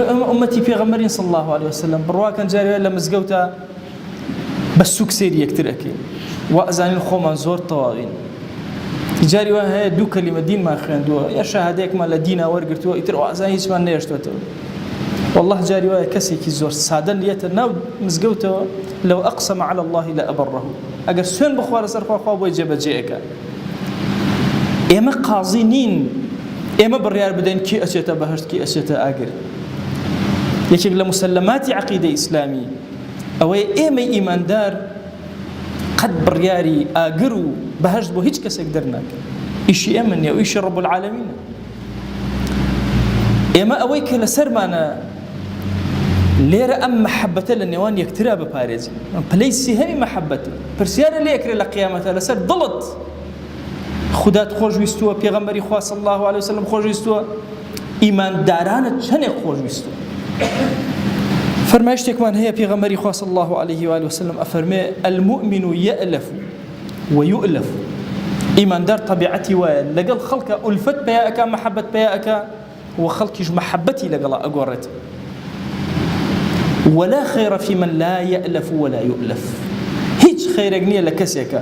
أمتي في غمرين صلى الله عليه وسلم برواكا جاري لما زقوتا بس سيري يكتر أكيد وأزانين خوما زور طواغين جاري وهي دو كلمة دين ما خين دو يا شهاديك ما لدينا ورقرتوا يتر وأزانين يسمع نيشتوتو والله جاري وهي كسي كي زور سادن ليتنا مزقوتا لو أقسم على الله لا أبره أجر سين بخوار سرخوا خواب ويجب جيئك إما قاضيين إما بريار بدين كي أشيتا بهشت كي أشيتا آجر يشغل مسلمات عقيدة إسلامي أو إما إيمان دار قد برياري آجروا بهشت بو هيج كسك درناك إشي أمن يا إشي رب العالمين إما أويك لسرمانا ليرة أم محبته للنوان يكترها بباريزي بليسي همي محبته برسيارة ليكري لقيامته لسر ضلت خدات خوش ويستوى پیغمبری خواه صلی الله عليه وسلم خوش ويستوى إيمان داران چنه خوش ويستوى فرمایشتك من هي پیغمبری خواه صلی الله عليه وآله وسلم أفرمي المؤمن يألف ويؤلف إيمان دار طبيعتي ويا لقل خلق ألفت بياءك محبة بياءك وخلقش محبتي لقل أقورت ولا خير في من لا يألف ولا يؤلف هيج خير أغنية لكسيك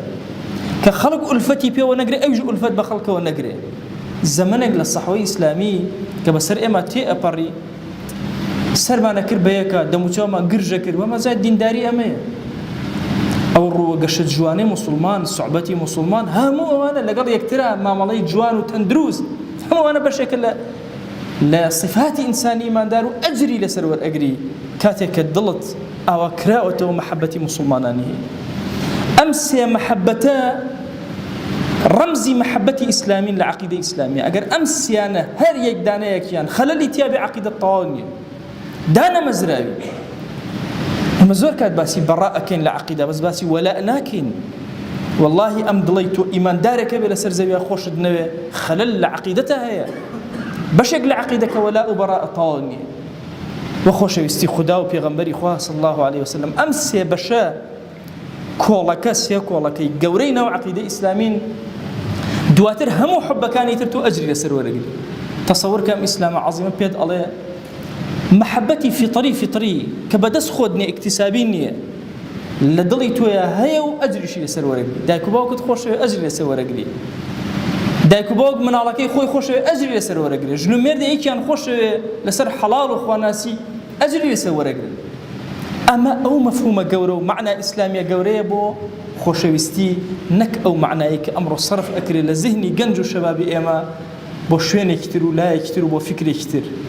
كخلق ألفتي بيه ونقري أيج ألفت بخلقه ونقري زمنك للصحوي إسلامي كبسر إما تي أبري سر ما نكر بيكا دموچا ما قرجة كر وما زاد دين داري أمي أو الرو قشت جواني مسلمان صعبتي مسلمان هامو أنا لقد يكترى ما مالي جوان وتندروس هامو أنا بشكل لا صفات إنساني ما دارو أجري لسرور أجري كاتك الدلت أو كراءته ومحبتي مسلمانانه أمس محبتا رمزي محبتي إسلامي لعقيدة إسلامية أجر أمس يانا هر يك دانا يكيان خلالي تيابي عقيدة الطواغية دانا مزراوي المزور كانت باسي براءة كين لعقيدة بس باسي ولاء ناكين والله أم ضليتو إيمان دارك بلا سرزوية خوش دنوي خلال لعقيدتها هي بشك لعقيدك ولاء وبراء الطواغية وخوش يستي خدا وبيغمبري خواه صلى الله عليه وسلم أمس يا بشا كولاكا سيا كولاكي جورينا وعقيدة إسلامين دواتر همو حب كان يترتو أجري لسر ورقي تصور كم إسلام عظيم بيد الله محبتي في طريق كبدس خودني اكتسابيني لدليتو يا هيو أجري شي لسر ورقي دايكو باوك تخوش أجري لسر ورقي دايكو باوك من علاقي خوي خوش أجري لسر ورقي جنو ميردي إيكيان خوش لسر حلال وخواناسي أجري لسر ورقي أما أو مفهوم جورو معنى إسلامي جوري بو خوشويستي نك أو معنايك أمر الصرف أكري لذهني جنجو شبابي إما بو شوين يكترو لا يكترو بو فكر يكتر